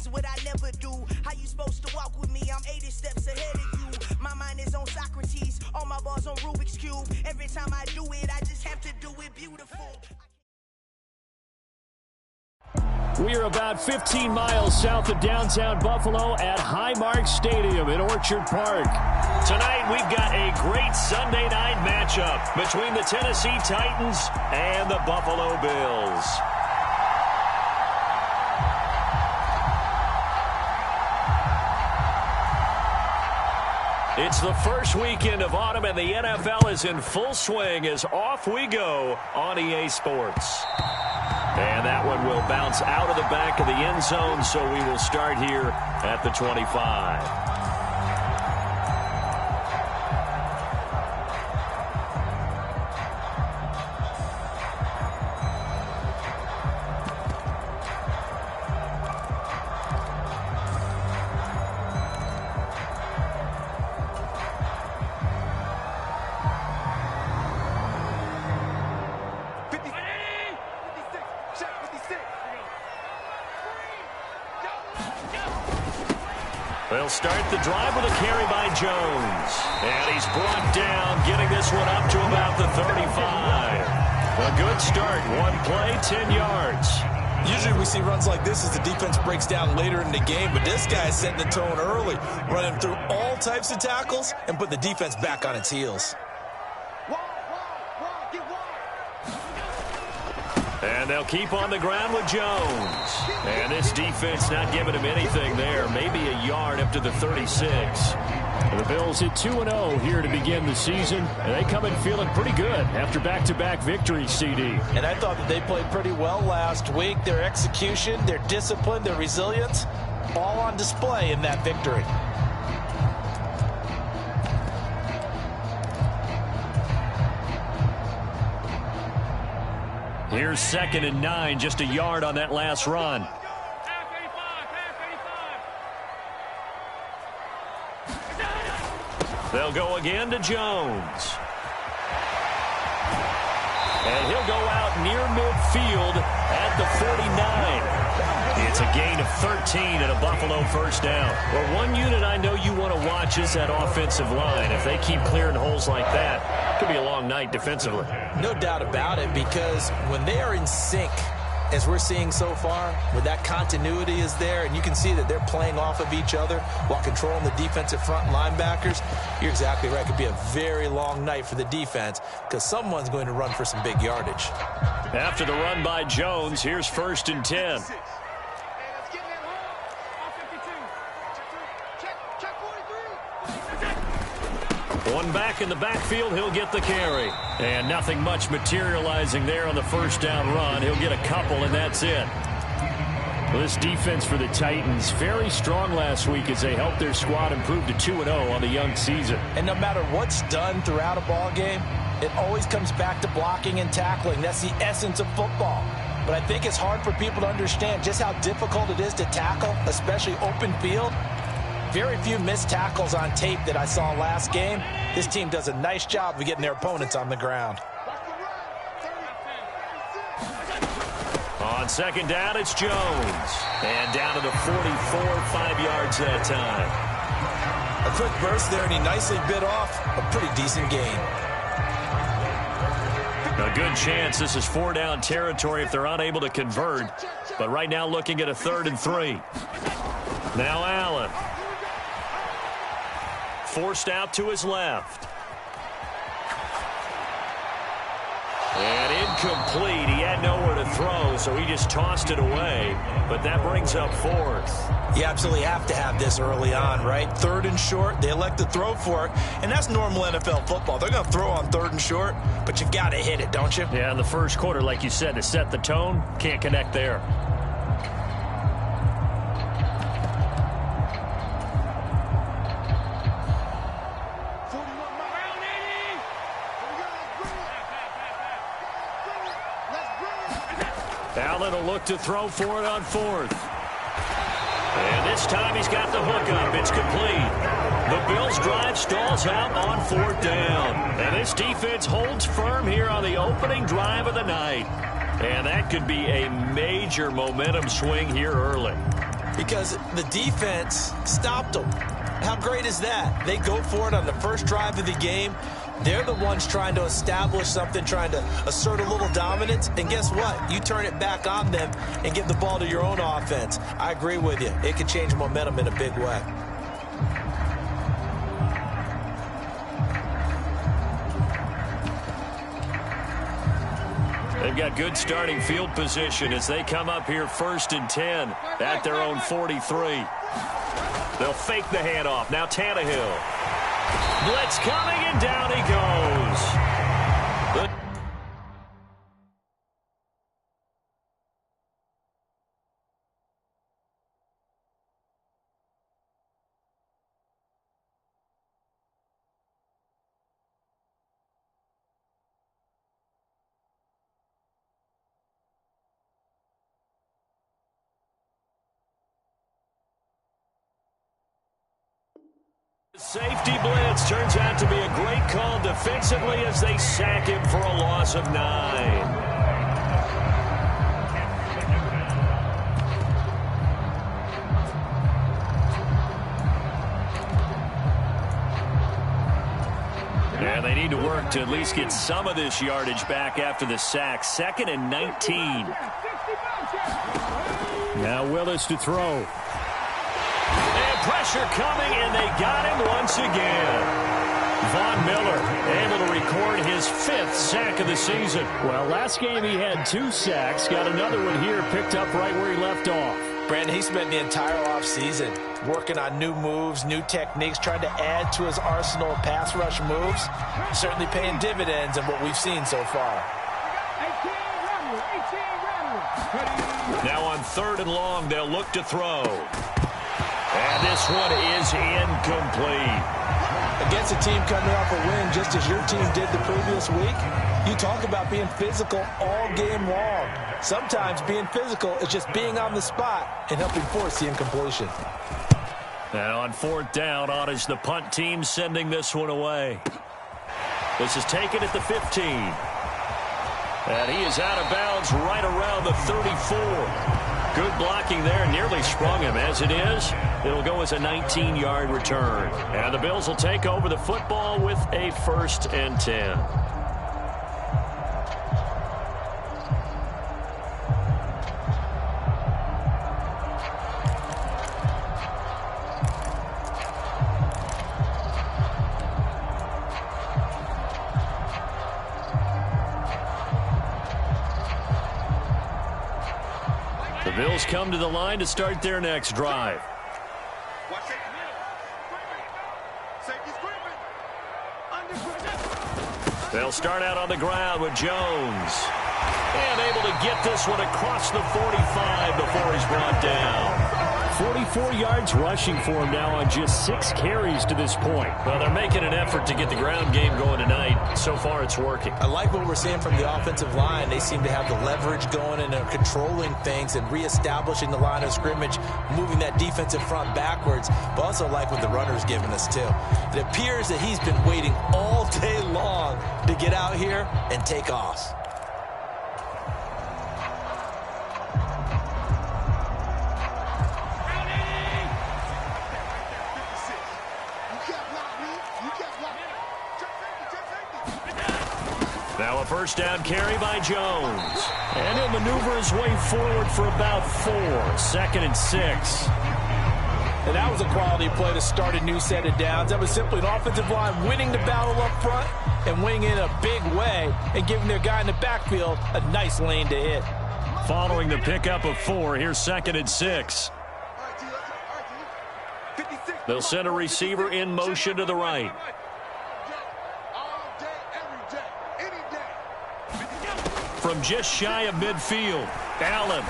is what I never do. How you supposed to walk with me? I'm 80 steps ahead of you. My mind is on Socrates, all my balls on Rubik's Cube. Every time I do it, I just have to do it beautiful. We are about 15 miles south of downtown Buffalo at Highmark Stadium in Orchard Park. Tonight, we've got a great Sunday night matchup between the Tennessee Titans and the Buffalo Bills. It's the first weekend of autumn, and the NFL is in full swing as off we go on EA Sports. And that one will bounce out of the back of the end zone, so we will start here at the 25. They'll start the drive with a carry by Jones. And he's brought down, getting this one up to about the 35. A good start. One play, 10 yards. Usually we see runs like this as the defense breaks down later in the game, but this guy is setting the tone early, running through all types of tackles and put the defense back on its heels. And they'll keep on the ground with Jones. And this defense not giving him anything there. Maybe a yard up to the 36. The Bills hit 2-0 here to begin the season. And they come in feeling pretty good after back-to-back victories, CD. And I thought that they played pretty well last week. Their execution, their discipline, their resilience, all on display in that victory. Here's 2nd and 9, just a yard on that last run. They'll go again to Jones. And he'll go out near midfield at the 49. It's a gain of 13 and a Buffalo first down. Well, one unit I know you want to watch is that offensive line. If they keep clearing holes like that, it could be a long night defensively. No doubt about it, because when they are in sync, as we're seeing so far, where that continuity is there, and you can see that they're playing off of each other while controlling the defensive front linebackers, you're exactly right. It could be a very long night for the defense because someone's going to run for some big yardage. After the run by Jones, here's 1st and 10. One back in the backfield, he'll get the carry. And nothing much materializing there on the first down run. He'll get a couple, and that's it. Well, this defense for the Titans, very strong last week as they helped their squad improve to 2-0 on the young season. And no matter what's done throughout a ball game, it always comes back to blocking and tackling. That's the essence of football. But I think it's hard for people to understand just how difficult it is to tackle, especially open field. Very few missed tackles on tape that I saw last game. This team does a nice job of getting their opponents on the ground. On 2nd down, it's Jones. And down to the 44, 5 yards that time. A quick burst there, and he nicely bit off a pretty decent gain. A good chance this is 4-down territory if they're unable to convert. But right now looking at a 3rd and 3. Now Allen. Forced out to his left. And incomplete. He had nowhere to throw, so he just tossed it away. But that brings up 4th. You absolutely have to have this early on, right? 3rd and short, they elect to throw for it. And that's normal NFL football. They're going to throw on 3rd and short, but you got to hit it, don't you? Yeah, in the first quarter, like you said, to set the tone, can't connect there. Allen will look to throw for it on 4th. And this time he's got the hook up. It's complete. The Bills drive stalls out on 4th down. And this defense holds firm here on the opening drive of the night. And that could be a major momentum swing here early. because the defense stopped them. How great is that? They go for it on the first drive of the game. They're the ones trying to establish something, trying to assert a little dominance. And guess what? You turn it back on them and give the ball to your own offense. I agree with you. It can change momentum in a big way. They've got good starting field position as they come up here 1st and 10 at their own 43. They'll fake the handoff. Now Tannehill. Blitz coming, and down he goes. Safety blitz turns out to be a great call defensively as they sack him for a loss of 9. And they need to work to at least get some of this yardage back after the sack. 2nd and 19. Now Willis to throw. Pressure coming, and they got him once again. Von Miller able to record his 5th sack of the season. Well, last game he had 2 sacks. Got another one here, picked up right where he left off. Brandon, he spent the entire offseason working on new moves, new techniques, trying to add to his arsenal of pass rush moves. Certainly paying dividends in what we've seen so far. Now on 3rd and long, they'll look to throw. And this one is incomplete. Against a team coming off a win just as your team did the previous week, you talk about being physical all game long. Sometimes being physical is just being on the spot and helping force the incompletion. And on 4th down, on is the punt team sending this one away. This is taken at the 15. And he is out of bounds right around the 34. Good blocking there, nearly sprung him. As it is, it'll go as a 19-yard return. And the Bills will take over the football with a 1st and 10. The Bills come to the line to start their next drive. They'll start out on the ground with Jones. And able to get this one across the 45 before he's brought down. 44 yards rushing for him now on just 6 carries to this point. Well, they're making an effort to get the ground game going tonight. So far, it's working. I like what we're seeing from the offensive line. They seem to have the leverage going and are controlling things and reestablishing the line of scrimmage, moving that defensive front backwards. But also like what the runner's giving us, too. It appears that he's been waiting all day long to get out here and take off. Now a 1st down carry by Jones. And he'll maneuver his way forward for about 4. 2nd and 6. And that was a quality play to start a new set of downs. That was simply an offensive line winning the battle up front and winning in a big way and giving their guy in the backfield a nice lane to hit. Following the pickup of 4, here's 2nd and 6. They'll send a receiver in motion to the right. From just shy of midfield, Allen.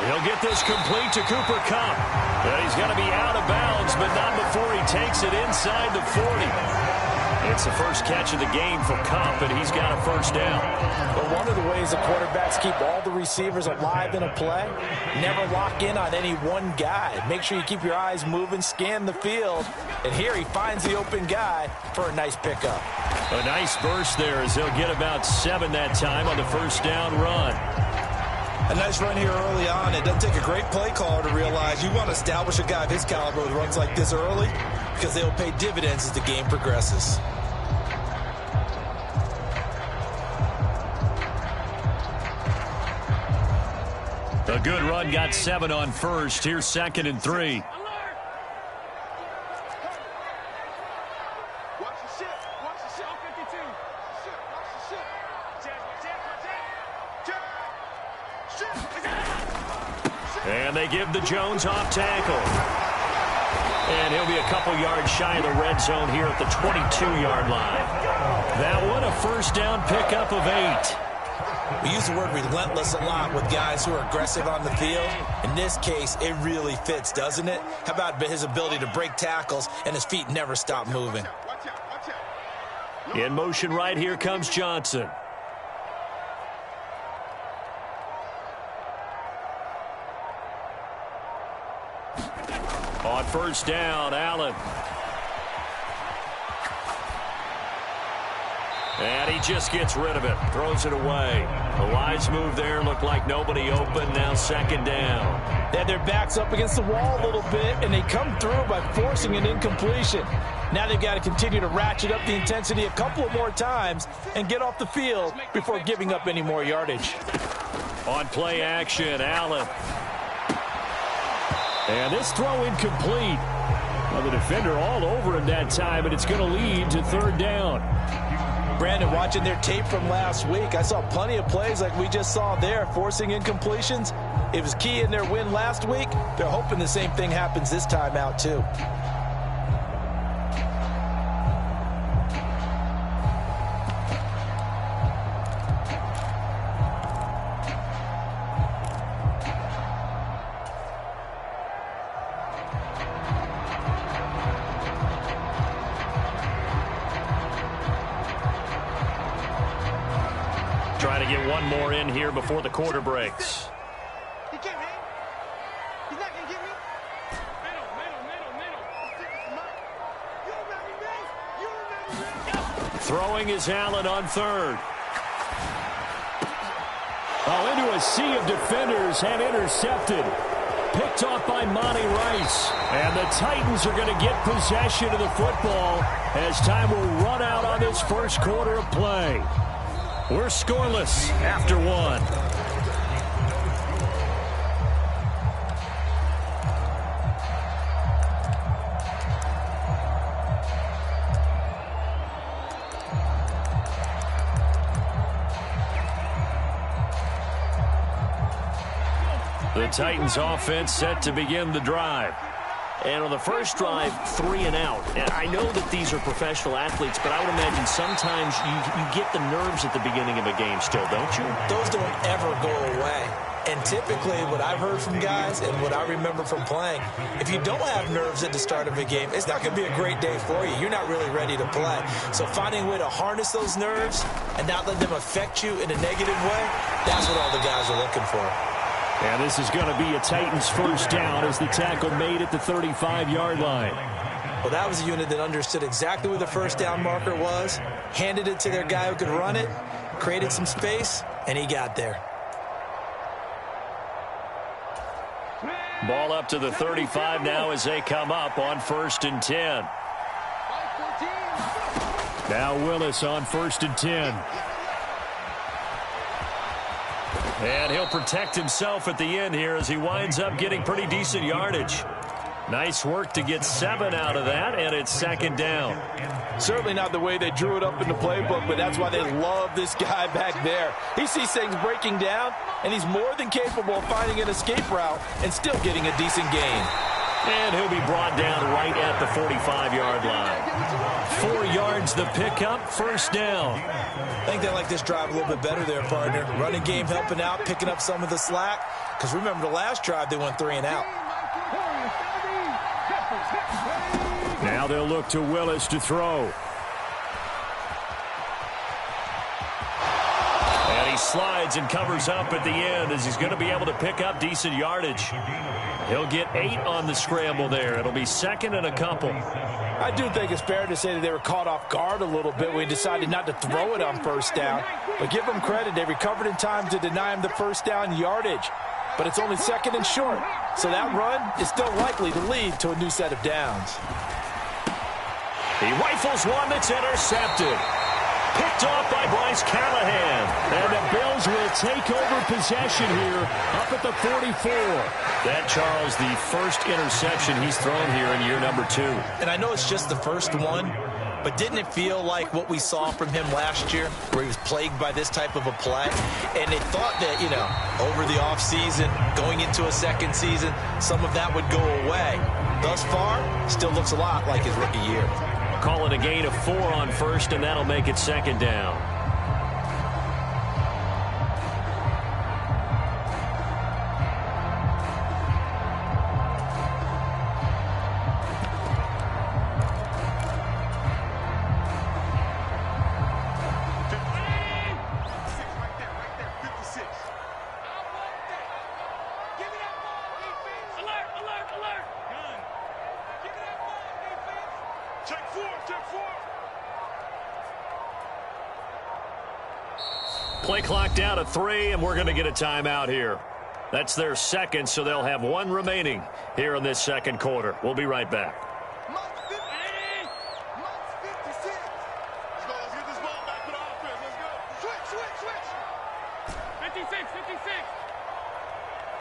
He'll get this complete to Cooper Kupp. And he's going to be out of bounds, but not before he takes it inside the 40. It's the first catch of the game for Kupp, and he's got a 1st down. Well, one of the ways the quarterbacks keep all the receivers alive in a play, never lock in on any one guy. Make sure you keep your eyes moving, scan the field, and here he finds the open guy for a nice pickup. A nice burst there as he'll get about 7 that time on the 1st down run. A nice run here early on. It doesn't take a great play caller to realize you want to establish a guy of his caliber with runs like this early because they'll pay dividends as the game progresses. A good run, got 7 on first. Here's 2nd and 3. And they give the Jones off tackle. And he'll be a couple yards shy of the red zone here at the 22-yard line. That one a first down pickup of 8. We use the word relentless a lot with guys who are aggressive on the field. In this case, it really fits, doesn't it? How about his ability to break tackles and his feet never stop moving? In motion right, here comes Johnson. On first down, Allen. And he just gets rid of it. Throws it away. A wise move there. Looked like nobody open. Now 2nd down. They had their backs up against the wall a little bit, and they come through by forcing an incompletion. Now they've got to continue to ratchet up the intensity a couple of more times and get off the field before giving up any more yardage. On play action, Allen. And this throw incomplete. Well, the defender all over him that time, and it's going to lead to 3rd down. Brandon, watching their tape from last week, I saw plenty of plays like we just saw there, forcing incompletions. It was key in their win last week. They're hoping the same thing happens this time out, too. Try to get one more in here before the quarter breaks. He can't hang. He's not going to get me. Middle. Throwing is Allen on 3rd. Oh, into a sea of defenders and intercepted. Picked off by Monty Rice. And the Titans are going to get possession of the football as time will run out on this first quarter of play. We're scoreless after 1. The Titans offense set to begin the drive. And on the first drive, 3 and out. And I know that these are professional athletes, but I would imagine sometimes you get the nerves at the beginning of a game still, don't you? Those don't ever go away. And typically what I've heard from guys and what I remember from playing, if you don't have nerves at the start of a game, it's not going to be a great day for you. You're not really ready to play. So finding a way to harness those nerves and not let them affect you in a negative way, that's what all the guys are looking for. And this is going to be a Titans first down as the tackle made at the 35-yard line. Well, that was a unit that understood exactly where the first down marker was, handed it to their guy who could run it, created some space, and he got there. Ball up to the 35 now as they come up on 1st and 10. Now Willis on 1st and 10. And he'll protect himself at the end here as he winds up getting pretty decent yardage. Nice work to get 7 out of that, and it's 2nd down. Certainly not the way they drew it up in the playbook, but that's why they love this guy back there. He sees things breaking down, and he's more than capable of finding an escape route and still getting a decent gain. And he'll be brought down right at the 45-yard line. 4 yards the pickup, first down. I think they like this drive a little bit better there, partner. Running game helping out, picking up some of the slack. Because remember the last drive, they went 3 and out. Now they'll look to Willis to throw. And he slides and covers up at the end as he's going to be able to pick up decent yardage. He'll get 8 on the scramble there. It'll be second and a couple. I do think it's fair to say that they were caught off guard a little bit when he decided not to throw it on first down. But give them credit. They recovered in time to deny him the first down yardage. But it's only second and short. So that run is still likely to lead to a new set of downs. He rifles one that's intercepted. Picked off by Bryce Callahan. And the Bills will take over possession here up at the 44. That, Charles, the first interception he's thrown here in year number 2. And I know it's just the first one, but didn't it feel like what we saw from him last year, where he was plagued by this type of a play? And they thought that, you know, over the offseason, going into a second season, some of that would go away. Thus far, still looks a lot like his rookie year. Call it a gain of 4 on first, and that'll make it second down. Play clock down to 3, and we're going to get a timeout here. That's their second, so they'll have 1 remaining here in this second quarter. We'll be right back. Let's get this ball back to the offense. Let's go. Switch. 56.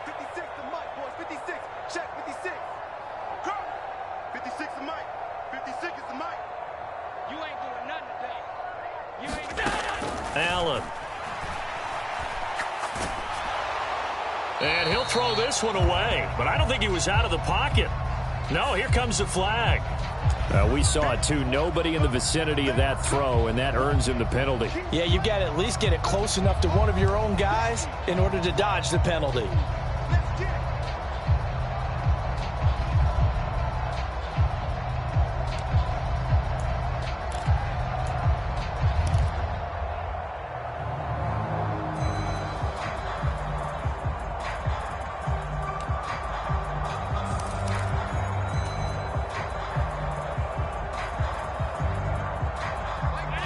56 to Mike, boys. 56. Check 56. Come. 56 to Mike. 56 is to Mike. You ain't doing nothing today. You ain't doing nothing. Allen. And he'll throw this one away, but I don't think he was out of the pocket. No, here comes the flag. We saw it, too. Nobody in the vicinity of that throw, and that earns him the penalty. Yeah, you got to at least get it close enough to one of your own guys in order to dodge the penalty. Let's get it.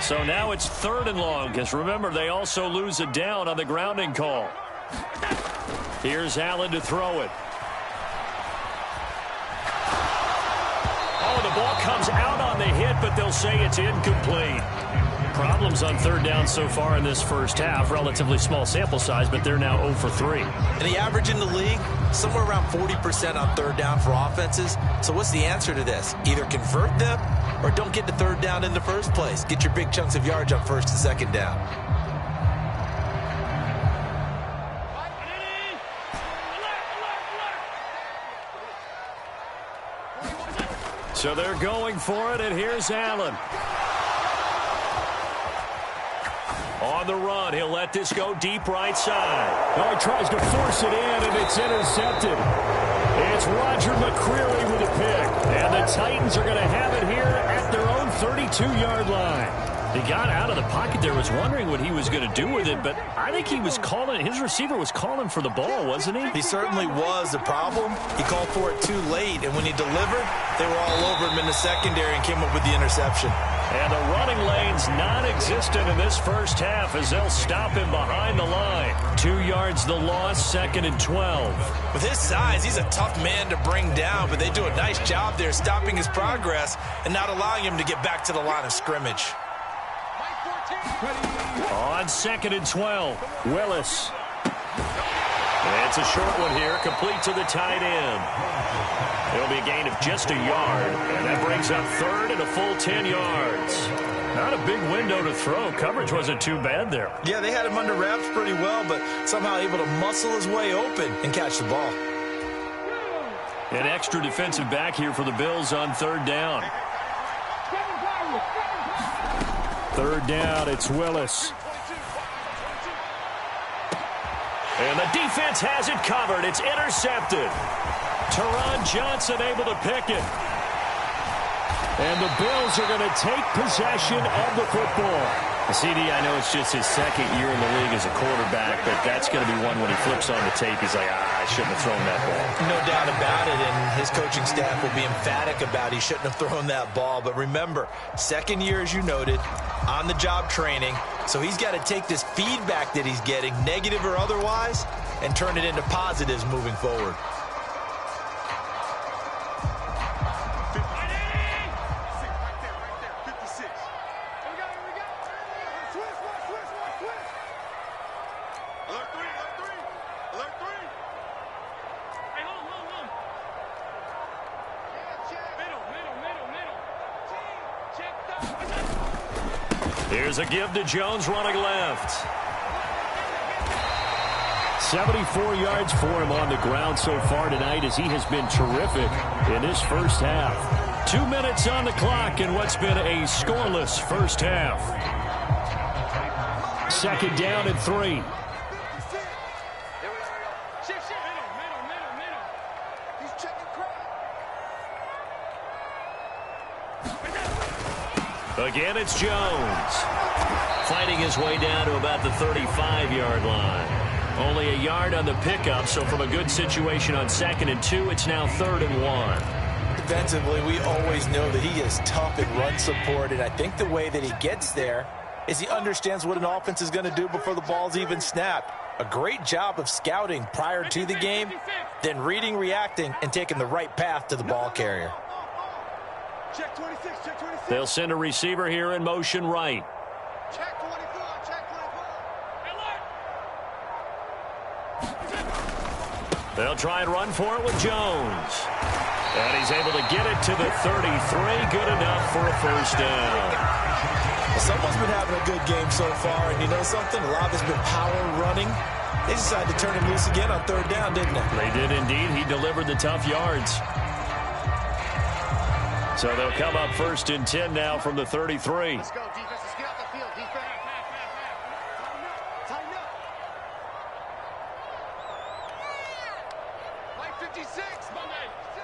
So now it's 3rd and long, because remember, they also lose a down on the grounding call. Here's Allen to throw it. Oh, the ball comes out on the hit, but they'll say it's incomplete. Problems on 3rd down so far in this first half. Relatively small sample size, but they're now 0 for 3. And the average in the league, somewhere around 40% on 3rd down for offenses. So what's the answer to this? Either convert them or don't get to 3rd down in the first place. Get your big chunks of yards on 1st and 2nd down. So they're going for it, and here's Allen. On the run, he'll let this go deep right side. Oh, he tries to force it in, and it's intercepted. It's Roger McCreary with a pick. And the Titans are going to have it here at their own 32-yard line. He got out of the pocket there, was wondering what he was going to do with it, but I think he was calling, his receiver was calling for the ball, wasn't he? He certainly was. The problem, he called for it too late, and when he delivered, they were all over him in the secondary and came up with the interception. And the running lane's non-existent in this first half as they'll stop him behind the line. 2 yards the loss, 2nd and 12. With his size, he's a tough man to bring down, but they do a nice job there stopping his progress and not allowing him to get back to the line of scrimmage. On 2nd and 12, Willis. It's a short one here, complete to the tight end. It'll be a gain of just a yard, and that brings up 3rd and a full 10 yards. Not a big window to throw. Coverage wasn't too bad there. Yeah, they had him under wraps pretty well, but somehow able to muscle his way open and catch the ball. An extra defensive back here for the Bills on 3rd down. 3rd down, it's Willis. And the defense has it covered. It's intercepted. Teron Johnson able to pick it. And the Bills are going to take possession of the football. CD, I know it's just his second year in the league as a quarterback, but that's going to be one when he flips on the tape. He's like, I shouldn't have thrown that ball. No doubt about it, and his coaching staff will be emphatic about he shouldn't have thrown that ball. But remember, second year, as you noted, on-the-job training. So he's got to take this feedback that he's getting, negative or otherwise, and turn it into positives moving forward. Here's a give to Jones running left. 74 yards for him on the ground so far tonight as he has been terrific in this first half. 2 minutes on the clock in what's been a scoreless first half. Second down and 3. Again, it's Jones. Fighting his way down to about the 35-yard line. Only a yard on the pickup, so from a good situation on 2nd and 2, it's now 3rd and 1. Defensively, we always know that he is tough in run support, and I think the way that he gets there is he understands what an offense is going to do before the ball's even snapped. A great job of scouting prior to the game, then reading, reacting, and taking the right path to the ball carrier. Check 26, check 26. They'll send a receiver here in motion right. Check 24, check 24. They'll try and run for it with Jones. And he's able to get it to the 33. Good enough for a first down. Well, someone's been having a good game so far, and you know something? A lot has been power running. They decided to turn him loose again on 3rd down, didn't they? They did indeed. He delivered the tough yards. So they'll come up 1st and 10 now from the 33. Let's go, defense. Let's get off the field, defense. Tighten up. Play 56. Monday. 6.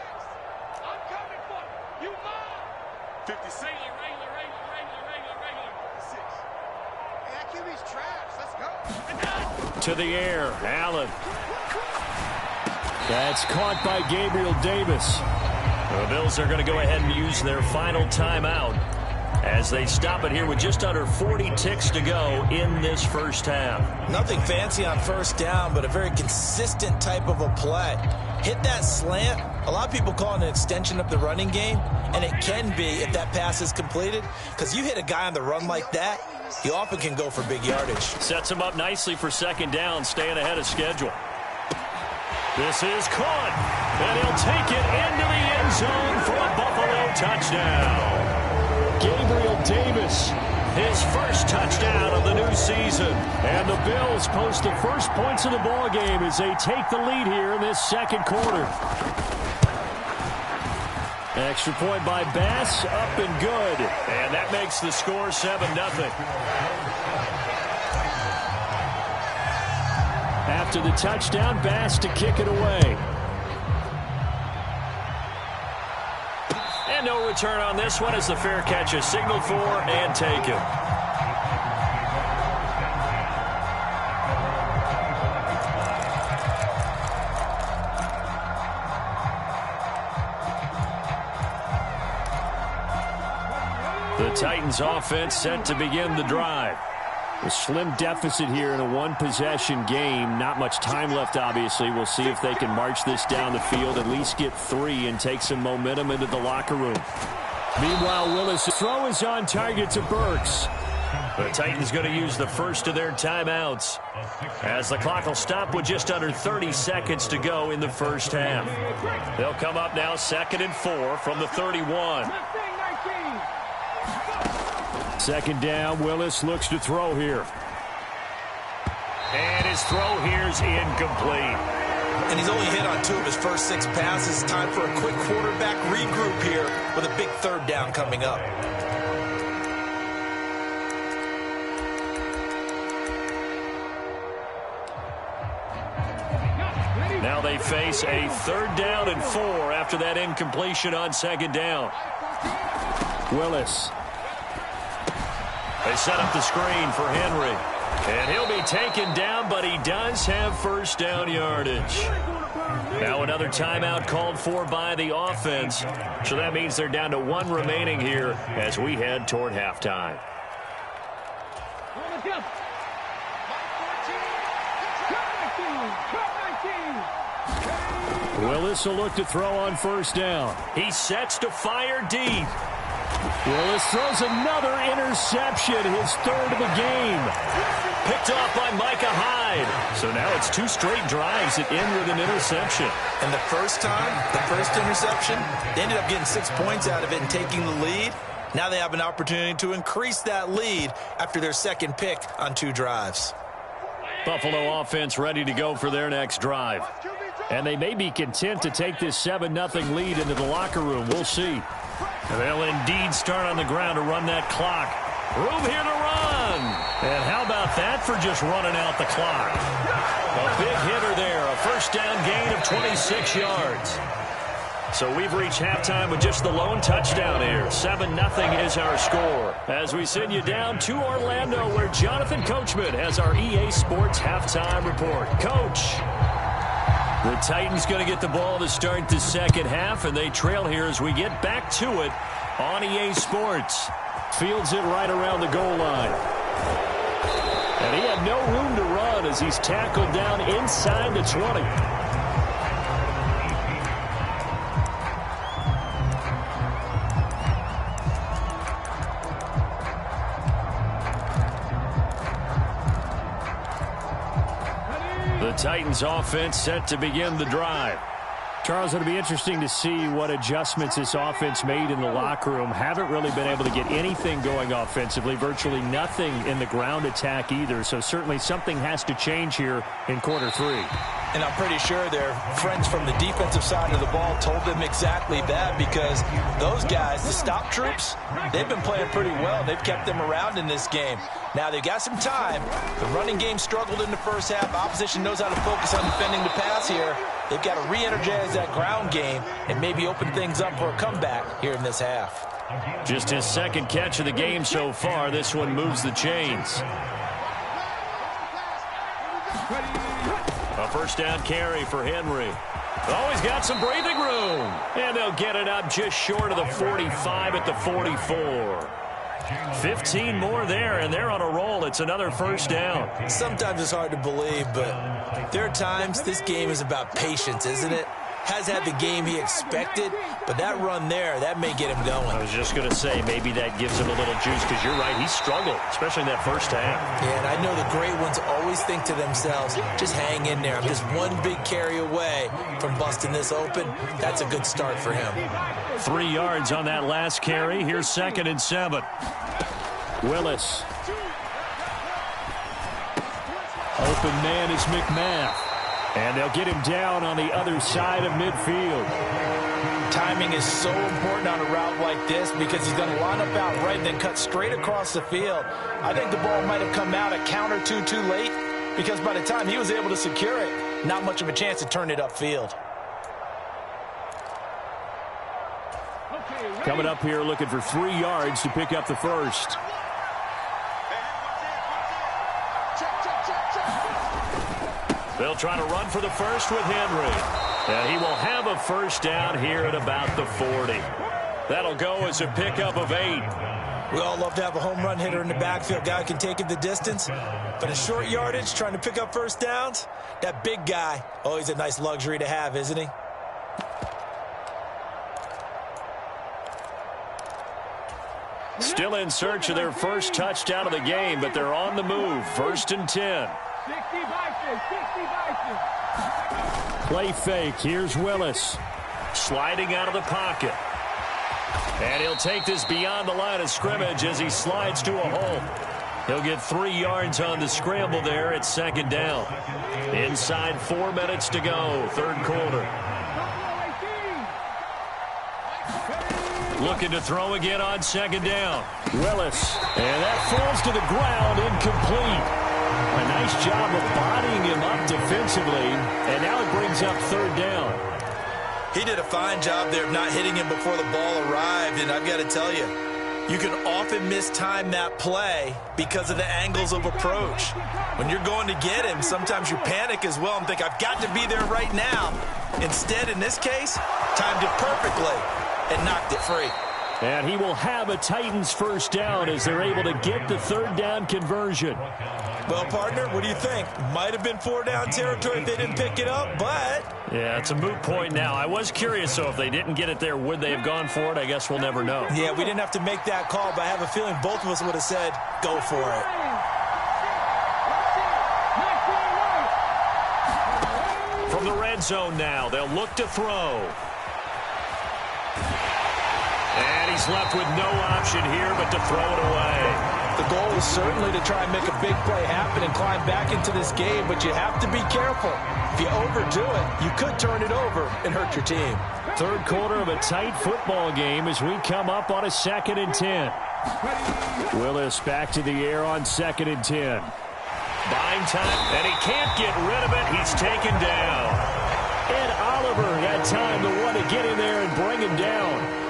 I'm coming for you. You mine. 56. Regular. 56. Hey, that QB's trash. Let's go. To the air. Allen. That's caught by Gabriel Davis. The Bills are going to go ahead and use their final timeout as they stop it here with just under 40 ticks to go in this first half. Nothing fancy on 1st down, but a very consistent type of a play. Hit that slant. A lot of people call it an extension of the running game, and it can be if that pass is completed, because you hit a guy on the run like that, he often can go for big yardage. Sets him up nicely for 2nd down, staying ahead of schedule. This is caught, and he'll take it into the end zone for a Buffalo touchdown. Gabriel Davis, his first touchdown of the new season. And the Bills post the first points of the ball game as they take the lead here in this 2nd quarter. Extra point by Bass, up and good. And that makes the score 7-0. After the touchdown, Bass to kick it away. And no return on this one as the fair catch is signaled for and taken. The Titans offense set to begin the drive. A slim deficit here in a one-possession game. Not much time left, obviously. We'll see if they can march this down the field, at least get 3 and take some momentum into the locker room. Meanwhile, Willis' throw is on target to Burks. The Titans going to use the first of their timeouts as the clock will stop with just under 30 seconds to go in the first half. They'll come up now 2nd and 4 from the 31. 2nd down, Willis looks to throw here. And his throw here's incomplete. And he's only hit on 2 of his first 6 passes. Time for a quick quarterback regroup here with a big 3rd down coming up. Now they face a 3rd down and 4 after that incompletion on 2nd down. Willis. They set up the screen for Henry. And he'll be taken down, but he does have first down yardage. Now another timeout called for by the offense. So that means they're down to 1 remaining here as we head toward halftime. Willis will look to throw on first down. He sets to fire deep. Willis throws another interception, his 3rd of the game. Picked off by Micah Hyde. So now it's 2 straight drives that end with an interception. And the first time, the first interception, they ended up getting 6 points out of it and taking the lead. Now they have an opportunity to increase that lead after their 2nd pick on 2 drives. Buffalo offense ready to go for their next drive. And they may be content to take this 7-0 lead into the locker room. We'll see. And they'll indeed start on the ground to run that clock. Room here to run. And how about that for just running out the clock? A big hitter there. A first down gain of 26 yards. So we've reached halftime with just the lone touchdown here. 7-0 is our score. As we send you down to Orlando, where Jonathan Coachman has our EA Sports halftime report. Coach. The Titans going to get the ball to start the second half, and they trail here as we get back to it on EA Sports. Fields it right around the goal line. And he had no room to run as he's tackled down inside the 20. The Titans offense set to begin the drive. Charles, it'll be interesting to see what adjustments this offense made in the locker room. Haven't really been able to get anything going offensively, virtually nothing in the ground attack either. So certainly something has to change here in quarter 3. And I'm pretty sure their friends from the defensive side of the ball told them exactly that, because those guys, the stop troops, they've been playing pretty well. They've kept them around in this game. Now they've got some time. The running game struggled in the first half. Opposition knows how to focus on defending the pass here. They've got to re-energize that ground game and maybe open things up for a comeback here in this half. Just his 2nd catch of the game so far. This one moves the chains. A first down carry for Henry. Oh, he's got some breathing room. And they'll get it up just short of the 45 at the 44. 15 more there, and they're on a roll. It's another first down. Sometimes it's hard to believe, but there are times this game is about patience, isn't it? Has had the game he expected, but that run there, that may get him going. I was just going to say, maybe that gives him a little juice, because you're right, he struggled, especially in that first half. Yeah, and I know the great ones always think to themselves, just hang in there. I'm just one big carry away from busting this open. That's a good start for him. 3 yards on that last carry. Here's 2nd and 7. Willis. Open man is McMath. And they'll get him down on the other side of midfield. Timing is so important on a route like this, because he's going to line up out right and then cut straight across the field. I think the ball might have come out a count or two too late, because by the time he was able to secure it, not much of a chance to turn it upfield. Coming up here looking for 3 yards to pick up the first. They'll try to run for the first with Henry. And he will have a first down here at about the 40. That'll go as a pickup of 8. We all love to have a home run hitter in the backfield. Guy can take it the distance. But a short yardage, trying to pick up first downs, that big guy, always a nice luxury to have, isn't he? Still in search of their first touchdown of the game, but they're on the move. 1st and 10. Play fake. Here's Willis. Sliding out of the pocket. And he'll take this beyond the line of scrimmage as he slides to a hole. He'll get 3 yards on the scramble there at 2nd down. Inside 4 minutes to go, 3rd quarter. Looking to throw again on 2nd down. Willis. And that falls to the ground, incomplete. A nice job of bodying him up defensively, and now it brings up 3rd down. He did a fine job there of not hitting him before the ball arrived, and I've got to tell you, You can often mistime that play because of the angles of approach. When you're going to get him, sometimes you panic as well and think, I've got to be there right now. Instead, in this case, timed it perfectly and knocked it free. And he will have a Titans first down as they're able to get the third down conversion. Well, partner, what do you think? Might have been 4-down territory if they didn't pick it up, but... Yeah, it's a moot point now. I was curious, so if they didn't get it there, would they have gone for it? I guess we'll never know. Yeah, we didn't have to make that call, but I have a feeling both of us would have said, go for it. From the red zone now, they'll look to throw. And he's left with no option here but to throw it away. The goal is certainly to try and make a big play happen and climb back into this game, but you have to be careful. If you overdo it, you could turn it over and hurt your team. Third quarter of a tight football game as we come up on a 2nd and 10. Willis back to the air on 2nd and 10. Buying time, and he can't get rid of it. He's taken down. Ed Oliver had time to want to get in there and bring him down.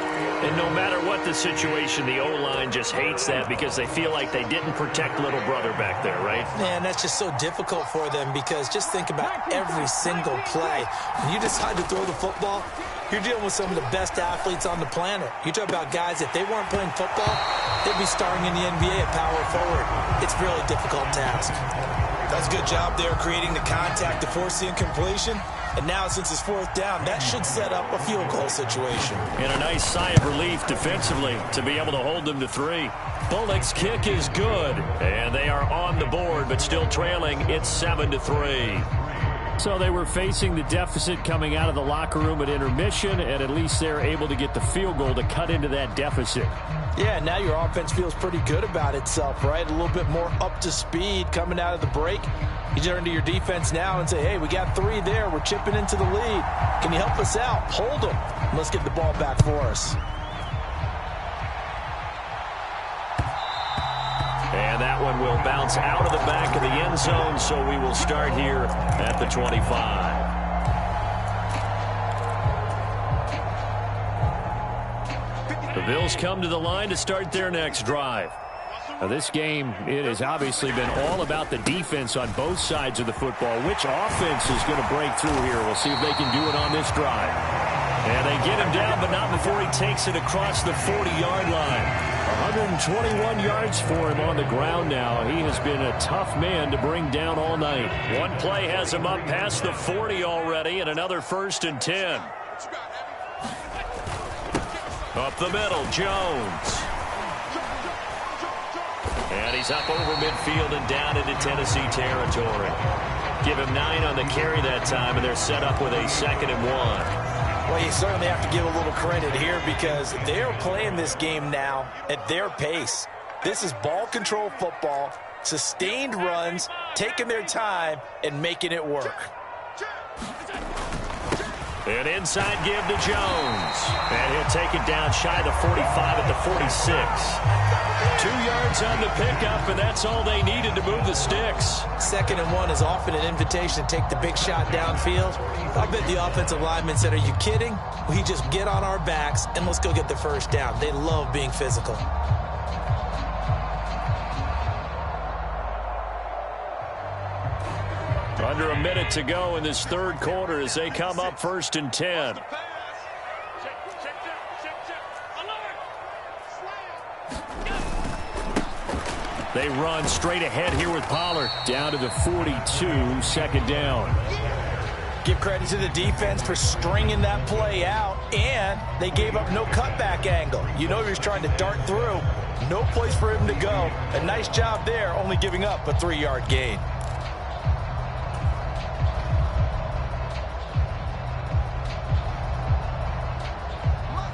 And no matter what the situation, the O-line just hates that because they feel like they didn't protect little brother back there, right? Man, that's just so difficult for them because just think about every single play. When you decide to throw the football, you're dealing with some of the best athletes on the planet. You talk about guys, if they weren't playing football, they'd be starring in the NBA at power forward. It's a really difficult task. That's a good job there creating the contact to force the incompletion. And now, since it's 4th down, that should set up a field goal situation. And a nice sigh of relief defensively to be able to hold them to 3. Bullock's kick is good. And they are on the board, but still trailing. It's 7-3. So they were facing the deficit coming out of the locker room at intermission, and at least they're able to get the field goal to cut into that deficit. Yeah, now your offense feels pretty good about itself, right? A little bit more up to speed coming out of the break. You turn to your defense now and say, hey, we got 3 there. We're chipping into the lead. Can you help us out? Hold them. Let's get the ball back for us. And that one will bounce out of the back of the end zone, so we will start here at the 25. The Bills come to the line to start their next drive. Now, this game, it has obviously been all about the defense on both sides of the football. Which offense is going to break through here? We'll see if they can do it on this drive. And they get him down, but not before he takes it across the 40-yard line. 121 yards for him on the ground now. He has been a tough man to bring down all night. One play has him up past the 40 already, and another 1st and 10. Up the middle, Jones. And he's up over midfield and down into Tennessee territory. Give him 9 on the carry that time, and they're set up with a 2nd and 1. Well, you certainly have to give a little credit here because they're playing this game now at their pace. This is ball control football, sustained runs, taking their time, and making it work. An inside give to Jones. And he'll take it down shy of the 45 at the 46. 2 yards on the pickup, and that's all they needed to move the sticks. 2nd and 1 is often an invitation to take the big shot downfield. I bet the offensive lineman said, are you kidding? We just get on our backs, and let's go get the first down. They love being physical. Under a minute to go in this third quarter as they come up 1st and 10. They run straight ahead here with Pollard. Down to the 42, 2nd down. Give credit to the defense for stringing that play out, and they gave up no cutback angle. You know he was trying to dart through. No place for him to go. A nice job there, only giving up a 3-yard gain.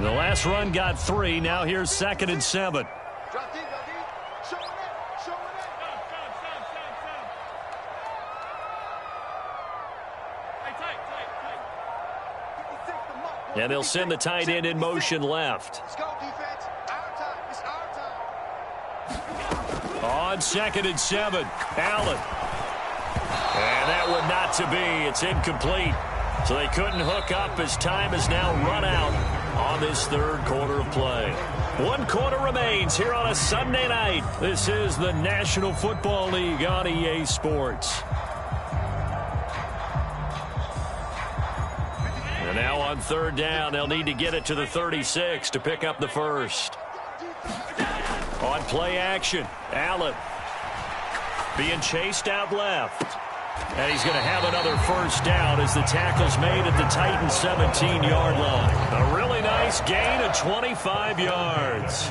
The last run got 3. Now here's 2nd and 7. And they'll send the tight end in motion left. Let's go, defense. Our time. It's our time. On 2nd and 7, Allen. And that would not to be. It's incomplete. So they couldn't hook up as time is now run out on this third quarter of play. 1 quarter remains here on a Sunday night. This is the National Football League on EA Sports. And now on third down, they'll need to get it to the 36 to pick up the first. On play action, Allen being chased out left. And he's going to have another first down as the tackle's made at the Titans' 17-yard line. A really nice gain of 25 yards.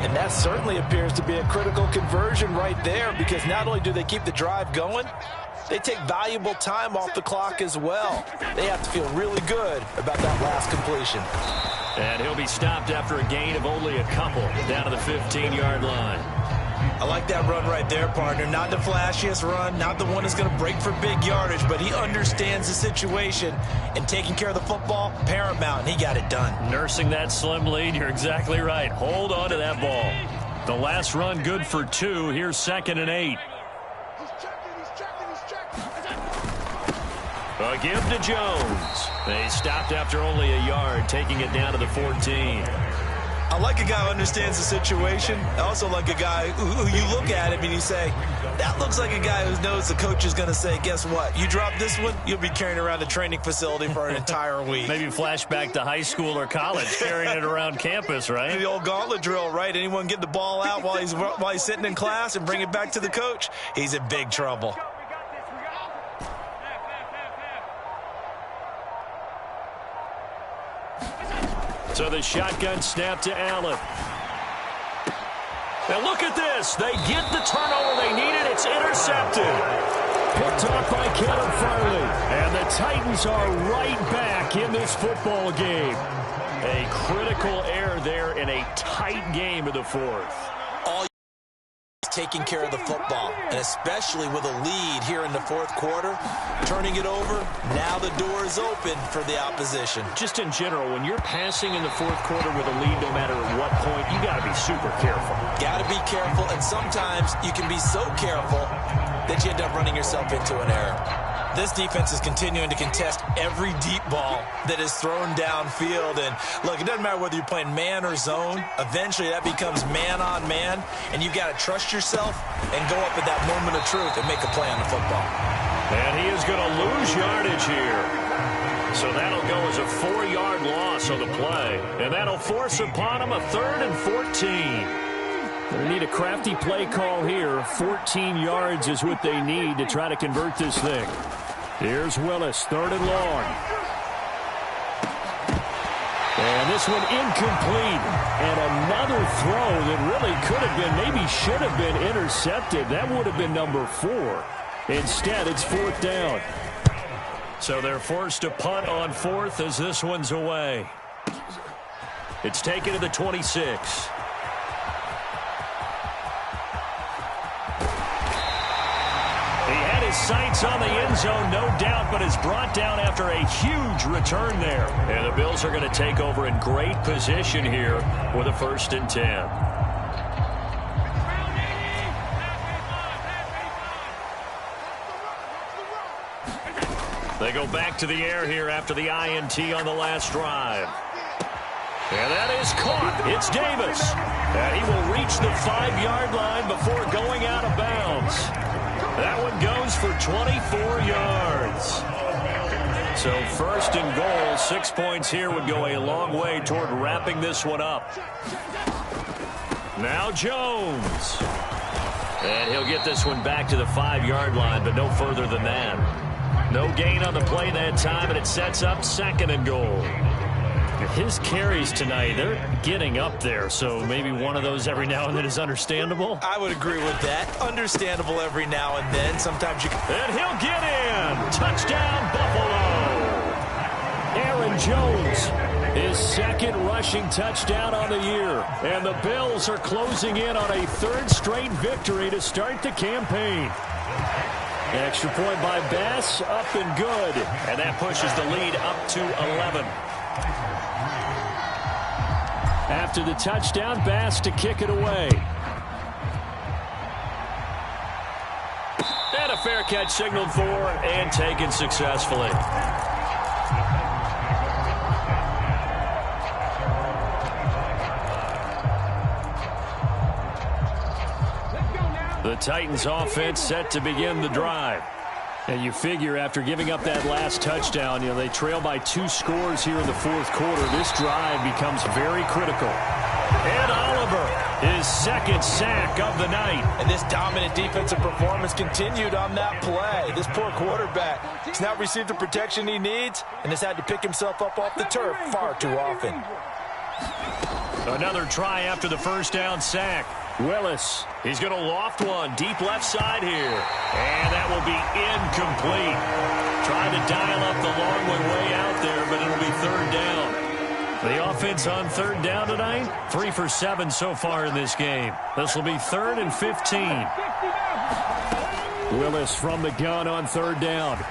And that certainly appears to be a critical conversion right there, because not only do they keep the drive going, they take valuable time off the clock as well. They have to feel really good about that last completion. And he'll be stopped after a gain of only a couple down to the 15-yard line. I like that run right there, partner. Not the flashiest run, not the one that's going to break for big yardage, but he understands the situation, and taking care of the football, paramount, and he got it done. Nursing that slim lead, you're exactly right. Hold on to that ball. The last run good for 2. Here's 2nd and 8. A give to Jones. They stopped after only a yard, taking it down to the 14. I like a guy who understands the situation. I also like a guy who you look at him and you say, that looks like a guy who knows the coach is going to say, guess what? You drop this one, you'll be carrying around a training facility for an entire week. Maybe flashback to high school or college, carrying it around campus, right? The old gauntlet drill, right? Anyone get the ball out while he's sitting in class and bring it back to the coach, he's in big trouble. So the shotgun snap to Allen. Now look at this. They get the turnover they needed. It's intercepted. Picked off by Kevin Farley. And the Titans are right back in this football game. A critical error there in a tight game of the fourth. Taking care of the football, and especially with a lead here in the fourth quarter, turning it over, now the door is open for the opposition. Just in general, when you're passing in the fourth quarter with a lead, no matter at what point, you got to be super careful. Got to be careful, and sometimes you can be so careful that you end up running yourself into an error. This defense is continuing to contest every deep ball that is thrown downfield. And look, it doesn't matter whether you're playing man or zone. Eventually that becomes man on man, and you've got to trust yourself and go up at that moment of truth and make a play on the football. And he is going to lose yardage here. So that'll go as a 4-yard loss on the play. And that'll force upon him a 3rd and 14. They need a crafty play call here. 14 yards is what they need to try to convert this thing. Here's Willis, 3rd and long. And this one incomplete. And another throw that really could have been, maybe should have been intercepted. That would have been number 4. Instead, it's 4th down. So they're forced to punt on 4th as this one's away. It's taken to the 26. Sights on the end zone, no doubt, but is brought down after a huge return there. And the Bills are going to take over in great position here with a 1st and 10. They go back to the air here after the INT on the last drive. And that is caught. It's Davis. And he will reach the 5-yard line before going out of bounds. That one goes for 24 yards. So 1st and goal, 6 points here would go a long way toward wrapping this one up. Now Jones. And he'll get this one back to the 5-yard line, but no further than that. No gain on the play that time, and it sets up 2nd and goal. His carries tonight, they're getting up there, so maybe one of those every now and then is understandable. I would agree with that. Understandable every now and then. Sometimes you can... And he'll get in. Touchdown, Buffalo. Aaron Jones, his 2nd rushing touchdown on the year. And the Bills are closing in on a 3rd straight victory to start the campaign. Extra point by Bass, up and good. And that pushes the lead up to 11. After the touchdown, Bass to kick it away. And a fair catch signaled for and taken successfully. The Titans offense set to begin the drive. And you figure after giving up that last touchdown, they trail by 2 scores here in the fourth quarter. This drive becomes very critical. And Oliver, his second sack of the night. And this dominant defensive performance continued on that play. This poor quarterback has not received the protection he needs and has had to pick himself up off the turf far too often. Another try after the first down sack. Willis, he's going to loft one deep left side here. And that will be incomplete. Trying to dial up the long way out there, but it'll be third down. The offense on third down tonight, 3 for 7 so far in this game. This will be 3rd and 15. Willis from the gun on third down.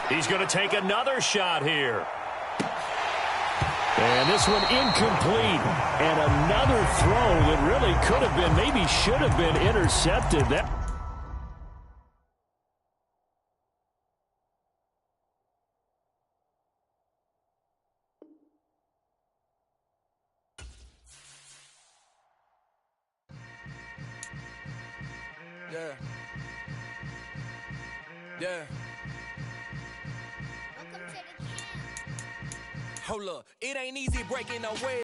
He's going to take another shot here. And this one incomplete. And another throw that really could have been, maybe should have been intercepted. That. Yeah. Hold up, it ain't easy breaking away.